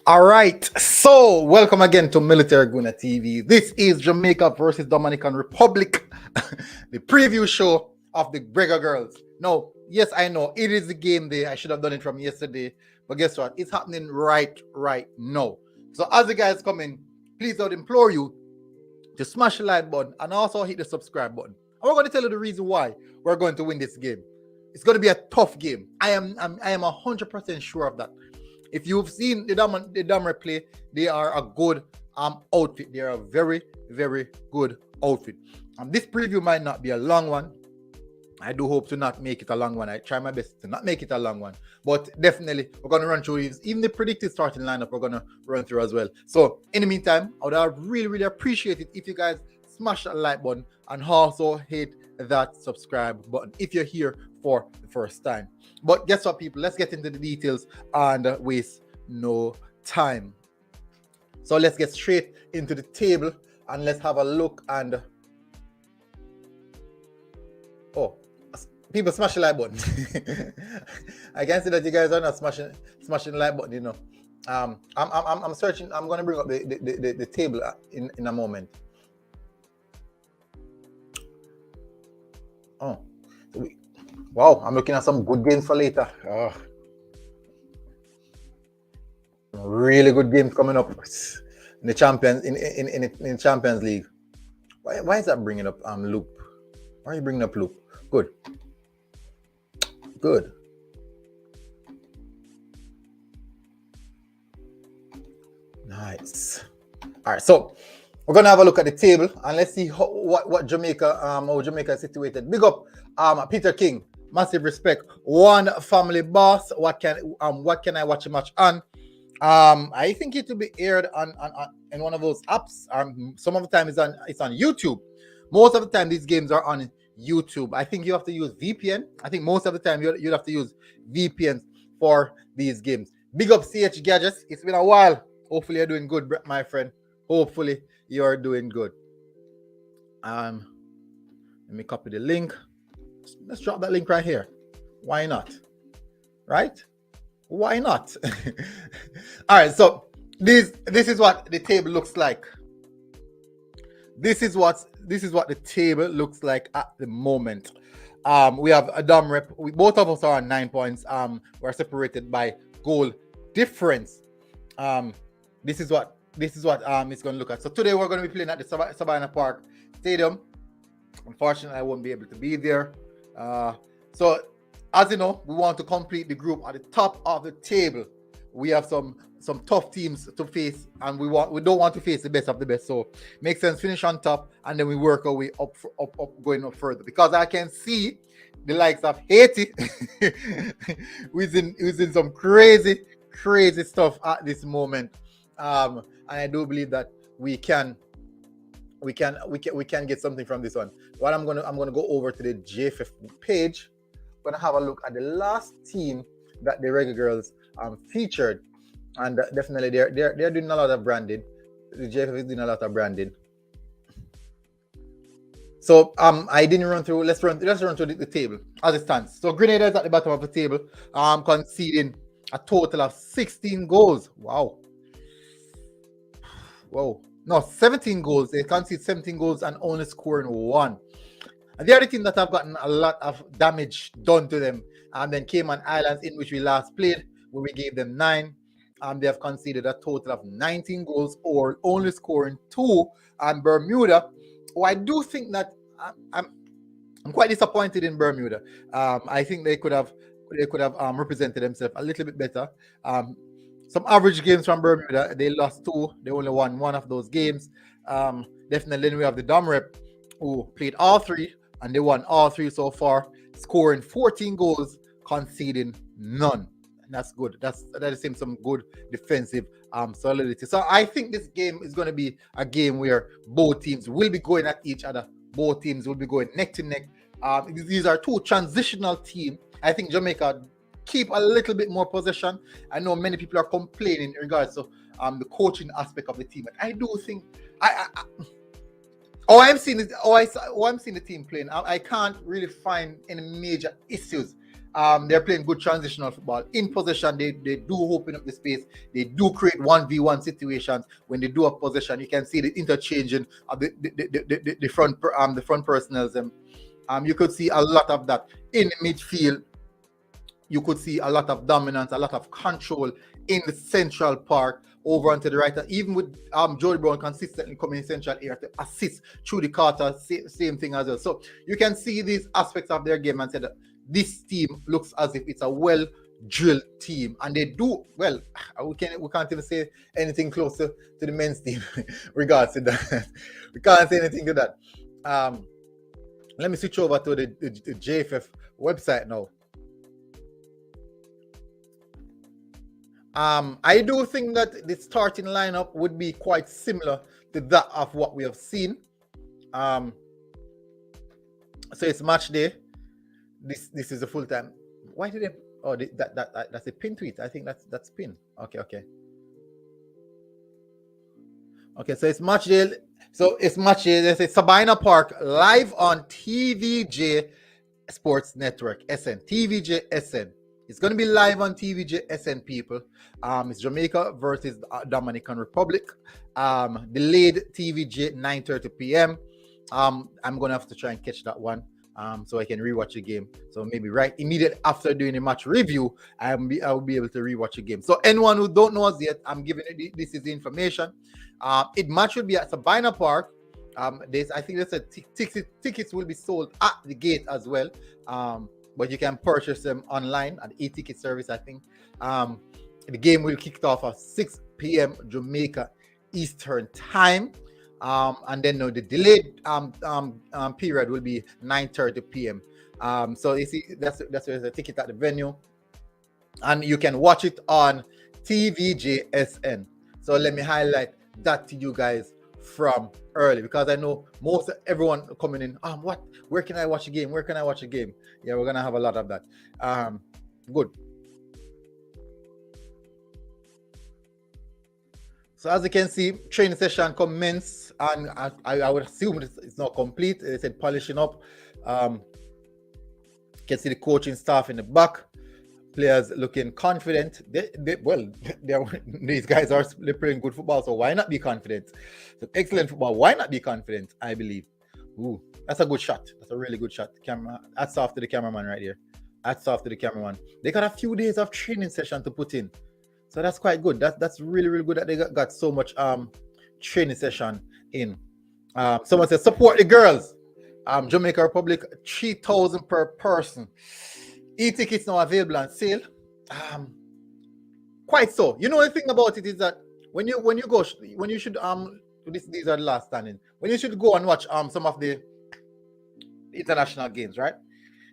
All right, so welcome again to Military Guna TV. This is Jamaica versus Dominican Republic, the preview show of the Reggae Girlz. No, yes, I know it is the game day. I should have done it from yesterday, but guess what? It's happening right now. So as the guys come in, please I would implore you to smash the like button and also hit the subscribe button. And we're going to tell you the reason why we're going to win this game. It's going to be a tough game. I am 100% sure of that. If you've seen the Dam play, they are a good outfit. They are a very good outfit. This preview might not be a long one. I do hope to not make it a long one. I try my best to not make it a long one. But definitely, we're going to run through these. Even the predicted starting lineup, we're going to run through as well. So, in the meantime, I would really appreciate it if you guys smash that like button and also hit that subscribe button if you're here for the first time. But guess what, people? Let's get into the details and waste no time. So let's get straight into the table and let's have a look. And oh, people smash the like button. I can see that you guys are not smashing the like button. You know, I'm searching. I'm gonna bring up the table in a moment. Oh, wow! I'm looking at some good games for later. Oh. Really good games coming up in the Champions in Champions League. Why is that bringing up Loop? Why are you bringing up Loop? Good. Nice. All right, so we're gonna have a look at the table and let's see what Jamaica how Jamaica is situated. Big up Peter King. Massive respect. One family boss. What can I watch a match on? I think it will be aired on one of those apps. Some of the time it's on YouTube. Most of the time these games are on YouTube. I think you have to use VPN. I think most of the time you'd have to use VPNs for these games. Big up CH Gadgets. It's been a while. Hopefully you're doing good, my friend. Hopefully you're doing good. Let me copy the link. Let's drop that link right here. Why not? Right? Why not? All right, so this is what the table looks like. This is what the table looks like at the moment. We have a Dom rep. Both of us are on 9 points. We're separated by goal difference. This is what it's going to look at. So today we're going to be playing at the Savannah Park Stadium. Unfortunately, I won't be able to be there. So as you know, we want to complete the group at the top of the table. We have some tough teams to face, and we don't want to face the best of the best. So makes sense, finish on top, and then we work our way up going up further. Because I can see the likes of Haiti who's in some crazy stuff at this moment. And I do believe that we can get something from this one. What I'm gonna go over to the JFF page. I'm gonna have a look at the last team that the Reggae Girlz featured, and definitely they're doing a lot of branding. The JFF is doing a lot of branding. So I didn't run through. Let's run through the table as it stands. So Grenada is at the bottom of the table, conceding a total of 16 goals. Wow. No, 17 goals. They concede 17 goals and only scoring 1. And the other team that have gotten a lot of damage done to them, and then Cayman Islands, in which we last played, where we gave them 9. They have conceded a total of 19 goals, or only scoring 2. And Bermuda, I do think that I'm quite disappointed in Bermuda. I think they could have represented themselves a little bit better. Some average games from Bermuda. They lost 2. They only won 1 of those games. Definitely, then we have the Dom rep, who played all 3, and they won all 3 so far, scoring 14 goals, conceding none. And that's good. That is some good defensive solidity. So I think this game is going to be a game where both teams will be going at each other. Both teams will be going neck to neck. These are 2 transitional teams. I think Jamaica keep a little bit more possession. I know many people are complaining in regards to the coaching aspect of the team, but I do think I'm seeing the team playing. I can't really find any major issues They're playing good transitional football. In possession, they do open up the space. They do create 1v1 situations. When they do have possession, you can see the interchanging of the front personnels. You could see a lot of that in the midfield. You could see a lot of dominance, a lot of control in the central part over onto the right. Even with Jody Brown consistently coming in central area to assist through the Carter, same thing as well. So you can see these aspects of their game and say that this team looks as if it's a well-drilled team, and they do well. We can't even say anything closer to the men's team regards to that. We can't say anything to that. Let me switch over to the JFF website now. I do think that the starting lineup would be quite similar to that of what we have seen. So it's match day. This is a full time. Why did they? Oh, that's a pin tweet. I think that's pin. Okay. So it's match day. So it's match day. They say Sabina Park live on TVJ Sports Network SN. TVJ SN. It's going to be live on TVJ SN, people. It's Jamaica versus Dominican Republic. Delayed TVJ 9:30 p.m. I'm going to have to try and catch that one so I can rewatch the game. So maybe right immediately after doing a match review, I will be able to rewatch the game. So anyone who don't know us yet, I'm giving it. This is the information. Match will be at Sabina Park. I think they said tickets will be sold at the gate as well. But you can purchase them online at e-ticket service, I think. The game will kick off at 6 p.m. Jamaica Eastern Time. And then the delayed period will be 9:30 p.m. So you see, that's where the ticket at the venue. And you can watch it on TVJSN. So let me highlight that to you guys from early, because I know most of everyone coming in, where can I watch a game? Yeah, we're gonna have a lot of that. Good. So as you can see, training session commence, and I would assume it's not complete. They said polishing up. You can see the coaching staff in the back. Players looking confident. These guys are playing good football, so why not be confident? So excellent football. Why not be confident? I believe. Ooh, that's a good shot. That's a really good shot. Camera. Hats off to the cameraman right here. Hats off to the cameraman. They got a few days of training session to put in, so that's quite good. That's really, really good that they got so much training session in. Someone said support the girls. Jamaica Republic, 3,000 per person. E-tickets now available on sale. Quite so. You know, the thing about it is that when you should these are the last standing. When you should go and watch some of the international games, right?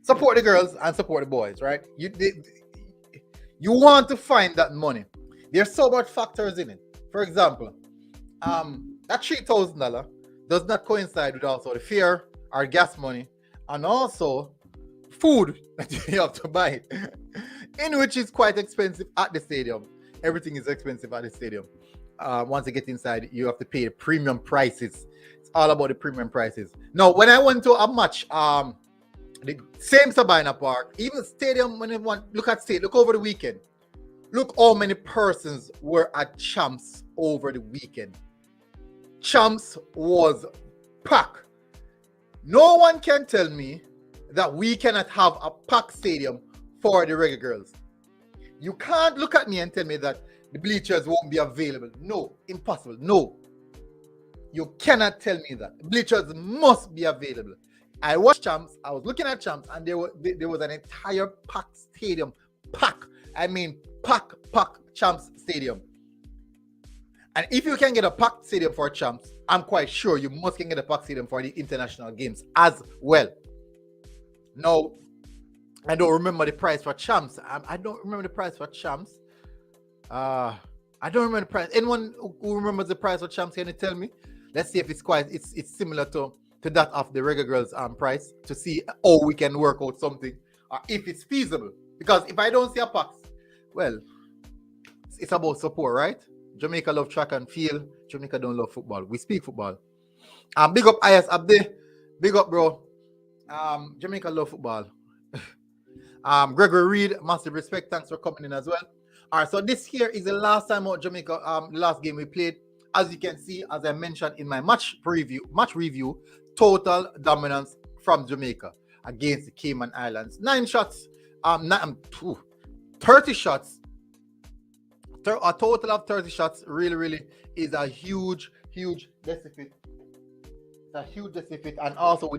Support the girls and support the boys, right? You want to find that money. There's so much factors in it. For example, that $3,000 does not coincide with also the fare or gas money, and also food that you have to buy, in which is quite expensive at the stadium. Everything is expensive at the stadium. Once you get inside, you have to pay the premium prices. It's all about the premium prices. Now, when I went to a match, the same Sabina Park, even stadium, when everyone look over the weekend. Look how many persons were at Champs over the weekend. Champs was packed. No one can tell me that we cannot have a packed stadium for the Reggae Girlz. You can't look at me and tell me that the bleachers won't be available. No, impossible. No. You cannot tell me that. The bleachers must be available. I watched Champs, I was looking at Champs, and there was an entire packed stadium. Pack Champs Stadium. And if you can get a packed stadium for Champs, I'm quite sure you must can get a packed stadium for the international games as well. No, I don't remember the price for Champs. I don't remember the price for Champs. I don't remember the price. Anyone who remembers the price for Champs, can you tell me? Let's see if it's similar to that of the Reggae Girlz price, to see how we can work out something, or if it's feasible. Because if I don't see a pack, well, it's about support, right? Jamaica love track and field. Jamaica don't love football. We speak football. Big up IS Abdi. Big up, bro. Jamaica love football. Gregory Reed, massive respect. Thanks for coming in as well. All right, so this here is the last time out Jamaica, last game we played. As you can see, as I mentioned in my match review, total dominance from Jamaica against the Cayman Islands. 9 shots, 30 shots, a total of 30 shots. Really is a huge deficit. It's a huge deficit, and also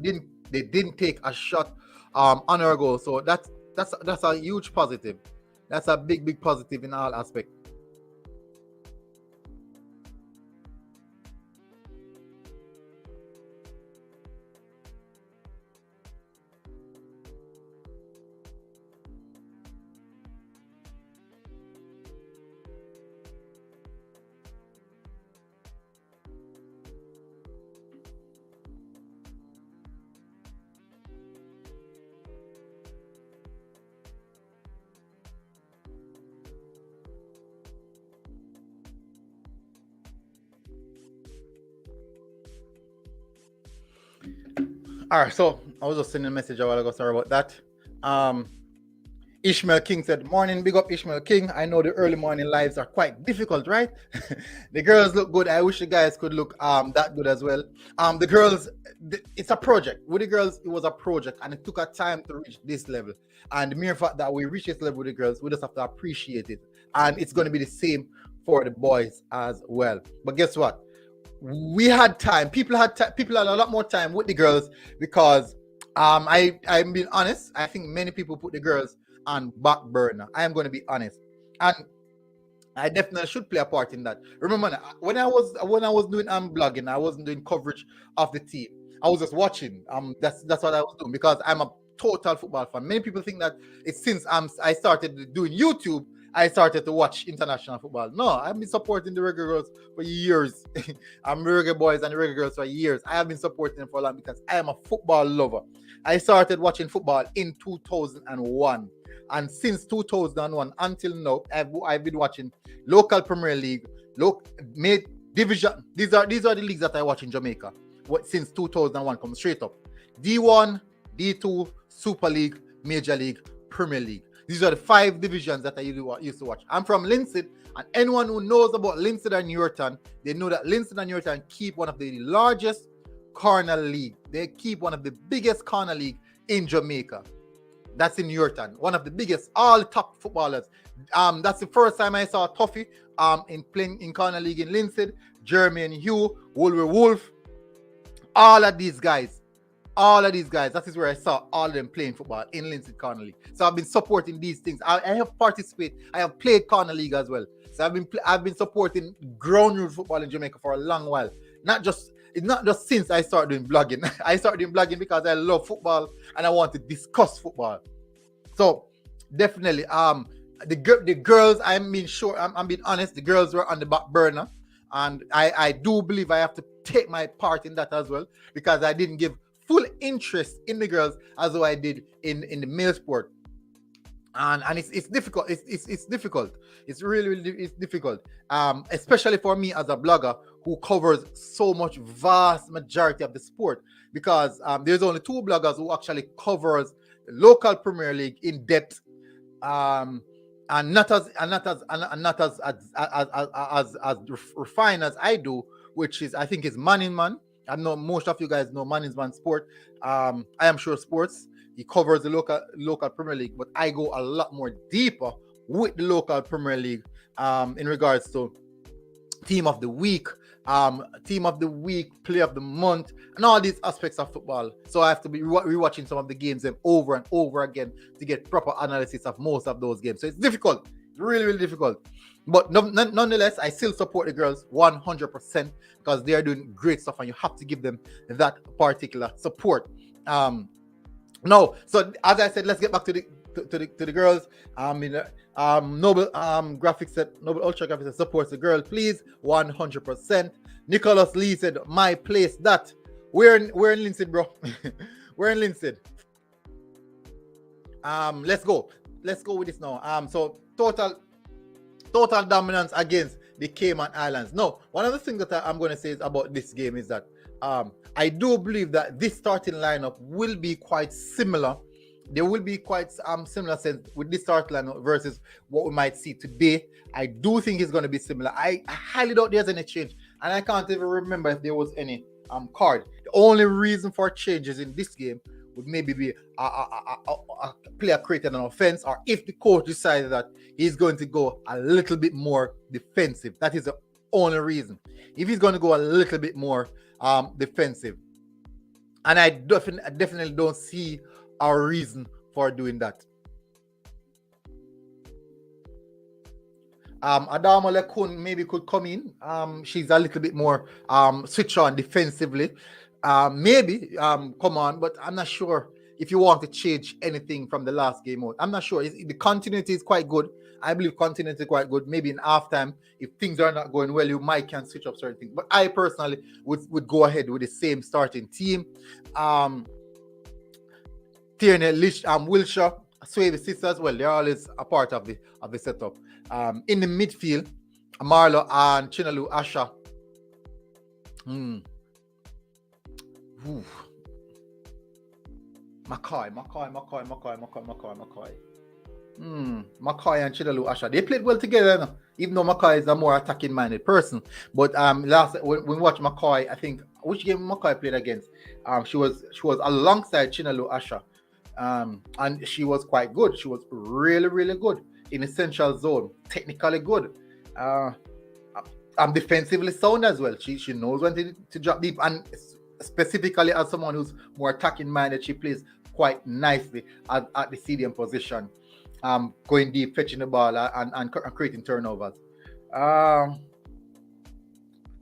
they didn't take a shot on our goal. So that's a huge positive. That's a big positive in all aspects. All right, so I was just sending a message a while ago. Sorry about that. Ishmael King said, "Morning, big up Ishmael King. I know the early morning lives are quite difficult, right? The girls look good. I wish the guys could look that good as well. The girls, it's a project. With the girls, it was a project, and it took a time to reach this level. And the mere fact that we reached this level with the girls, we just have to appreciate it. And it's going to be the same for the boys as well. But guess what? We had time. People had a lot more time with the girls because I'm being honest. I think many people put the girls on back burner. I am going to be honest, and I definitely should play a part in that. Remember, when I was doing blogging, I wasn't doing coverage of the team. I was just watching. That's what I was doing because I'm a total football fan. Many people think that it's since I started doing YouTube, I started to watch international football. No, I've been supporting the Reggae Girlz for years. I'm Reggae Boyz and the Reggae Girlz for years. I have been supporting them for a long because I am a football lover. I started watching football in 2001. And since 2001 until now, I've been watching local Premier League, made division. These are the leagues that I watch in Jamaica. Since 2001, come straight up. D1, D2, Super League, Major League, Premier League. These are the 5 divisions that I used to watch. I'm from Linstead, and anyone who knows about Linstead and Yorton, they know that Linstead and Yorton keep one of the largest corner league. They keep one of the biggest corner league in Jamaica. That's in Yorton, one of the biggest, all the top footballers. That's the first time I saw Tuffy in playing in corner league in Linstead, Jeremy and Hugh, Wolver Wolf, all of these guys. That is where I saw all of them playing football in Linstead Corner League. So I've been supporting these things. I have participated. I have played Corner League as well. So I've been supporting ground rule football in Jamaica for a long while. It's not just since I started doing blogging. I started doing blogging because I love football and I want to discuss football. So definitely, the girls. I'm being honest. The girls were on the back burner, and I do believe I have to take my part in that as well because I didn't give full interest in the girls as though I did in the male sport, and it's difficult. It's difficult. It's really difficult, especially for me as a blogger who covers so much vast majority of the sport because there's only 2 bloggers who actually covers the local Premier League in depth, and not as refined as I do, which is I think is Man in Man. I know most of you guys know Man in Man Sport. I am Sure Sports. He covers the local Premier League, but I go a lot more deeper with the local Premier League in regards to Team of the Week, Play of the Month, and all these aspects of football. So I have to be rewatching some of the games over and over again to get proper analysis of most of those games. So it's difficult. It's really difficult. But nonetheless, I still support the girls 100% because they are doing great stuff, and you have to give them that particular support. No, so as I said, let's get back to the girls. Noble Graphics said, Noble Ultra Graphics said, supports the girl, please, 100%. Nicholas Lee said, my place that. We're in Linstead, bro. We're in Linstead. Let's go with this now. So total dominance against the Cayman Islands. No, one of the things that I'm going to say is about this game is that I do believe that this starting lineup will be quite similar there will be quite similar sense with this start line versus what we might see today. I do think it's going to be similar. I highly doubt there's any change, and I can't even remember if there was any card. The only reason for changes in this game would maybe be a player created an offense, or if the coach decided that he's going to go a little bit more defensive. That is the only reason. If he's going to go a little bit more defensive, and I definitely don't see a reason for doing that. Adama Lekun maybe could come in. She's a little bit more switch on defensively. Maybe come on, but I'm not sure if you want to change anything from the last game out. I'm not sure. The continuity is quite good. I believe continuity is quite good. Maybe in halftime, if things are not going well, you might can switch up certain things. But I personally would go ahead with the same starting team. Tierney, Wilshire, Swavey sisters, well, they're always a part of the setup. In the midfield, Marlo and Chinalu Asha. Mackay. Mackay and Chinalu Asha. They played well together, no? Even though Mackay is a more attacking-minded person. But when we watched Mackay, I think which game Mackay played against, she was alongside Chinalu Asha. And she was quite good. She was really, really good in essential zone, technically good, defensively sound as well. She knows when to drop deep, and specifically as someone who's more attacking minded, she plays quite nicely at the CDM position, going deep, fetching the ball, and creating turnovers.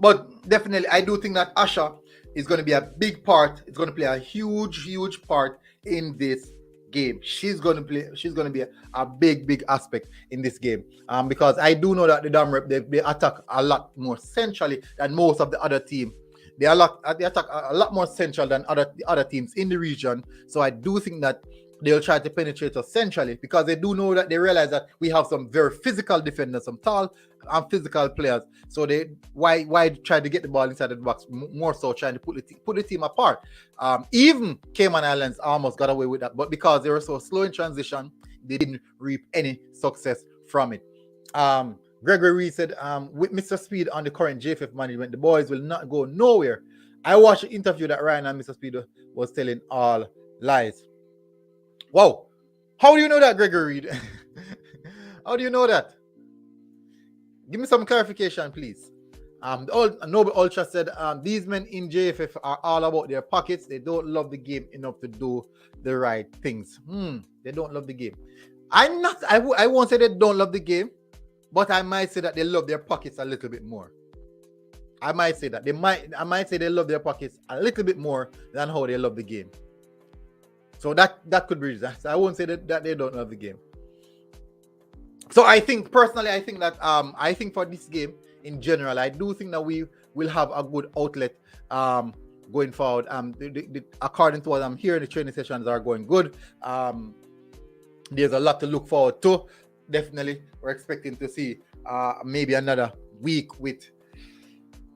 But definitely, I do think that Asha is going to be a big part. It's going to play a huge part in this game. She's going to be a big aspect in this game. Because I do know that the Dam Rep, they attack a lot more centrally than most of the other team. They attack a lot more central than the other teams in the region. So I do think that they'll try to penetrate us centrally, because they do know that they realize that we have some very physical defenders, some tall and physical players. So why try to get the ball inside the box, more so trying to put the team apart. Even Cayman Islands almost got away with that, but because they were so slow in transition, they didn't reap any success from it. Gregory Reed said, with Mr. Speed on the current JFF management, the boys will not go nowhere. I watched the interview that Ryan and Mr. Speed was telling all lies. Wow. How do you know that, Gregory Reed? How do you know that? Give me some clarification, please. Noble Ultra said, these men in JFF are all about their pockets. They don't love the game enough to do the right things. They don't love the game. I won't say they don't love the game, but I might say that they love their pockets a little bit more. I might say that. I might say they love their pockets a little bit more than how they love the game. So that could be that. I won't say that they don't love the game. So I think personally, I think that I think for this game in general, I do think that we will have a good outlet going forward. According to what I'm hearing, the training sessions are going good. There's a lot to look forward to. Definitely, we're expecting to see maybe another week with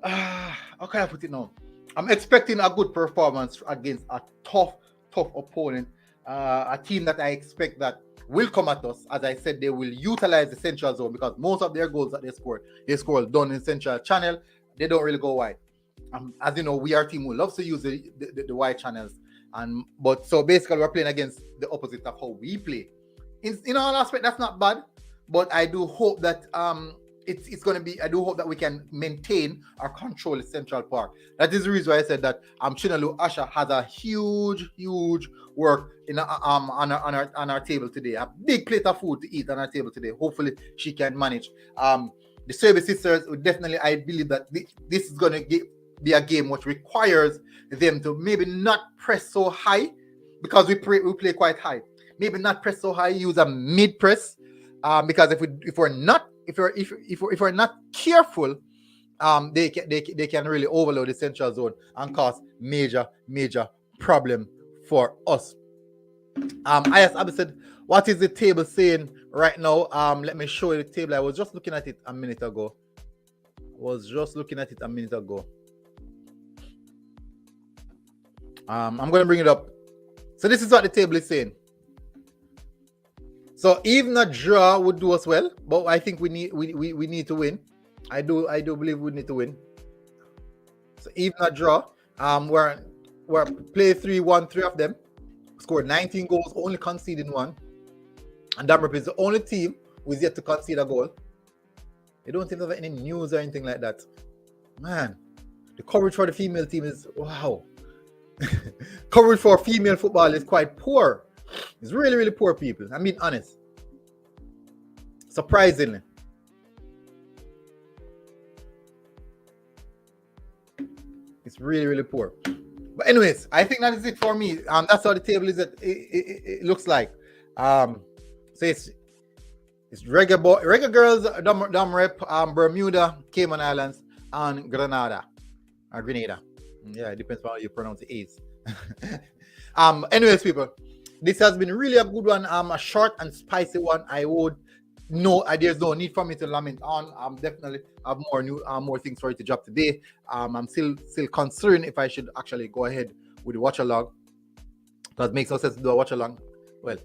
how can I put it now? I'm expecting a good performance against a tough opponent, a team that I expect that will come at us. As I said, they will utilize the central zone, because most of their goals that they score done in central channel. They don't really go wide. As you know, we are a team who loves to use the wide channels, but so basically we're playing against the opposite of how we play. In all aspects, that's not bad, but I do hope that it's going to be. I do hope that we can maintain or control the central part. That is the reason why I said that Chinalu Asha has a huge work in on our table today. A big plate of food to eat on our table today. Hopefully she can manage. The Service Sisters would definitely. I believe that this is going to be a game which requires them to maybe not press so high, because we play quite high. Maybe not press so high. Use a mid press, because if we're not careful, they can really overload the central zone and cause major problem for us. I asked Abby said, what is the table saying right now? Let me show you the table. I was just looking at it a minute ago. I'm going to bring it up. So this is what the table is saying. So even a draw would do us well, but I think we need to win. I do believe we need to win. So even a draw, we're play 3-1, 3 of them, scored 19 goals, only conceding 1, and that represents the only team who is yet to concede a goal. They don't seem to have any news or anything like that. Man, the coverage for the female team is wow. Coverage for female football is quite poor. It's really, really poor, people. I'm being honest. Surprisingly. It's really, really poor. But anyways, I think that is it for me. That's how the table is. It looks like. So it's Reggae Girlz, Dom Rep, Bermuda, Cayman Islands, and Grenada. Or Grenada. Yeah, it depends on how you pronounce the A's. Anyways, people, this has been really a good one. A short and spicy one. There's no need for me to lament on. Definitely have more things for you to drop today. I'm still considering if I should actually go ahead with the watch along. That makes no sense to do a watch along. Well,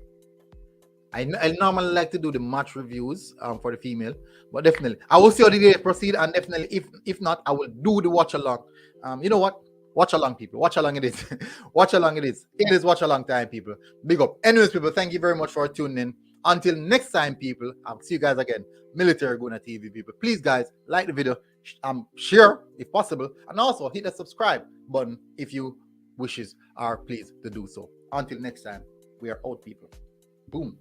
I normally like to do the match reviews for the female, but definitely I will see how the day proceed, and definitely if not, I will do the watch along. You know what? Watch along, people. Watch along it is. Watch along it is. It is watch along time, people. Big up. Anyways, people, thank you very much for tuning in. Until next time, people, I'll see you guys again. Military Guna TV, people. Please, guys, like the video, share if possible, and also hit the subscribe button if you wishes are pleased to do so. Until next time, we are out, people. Boom.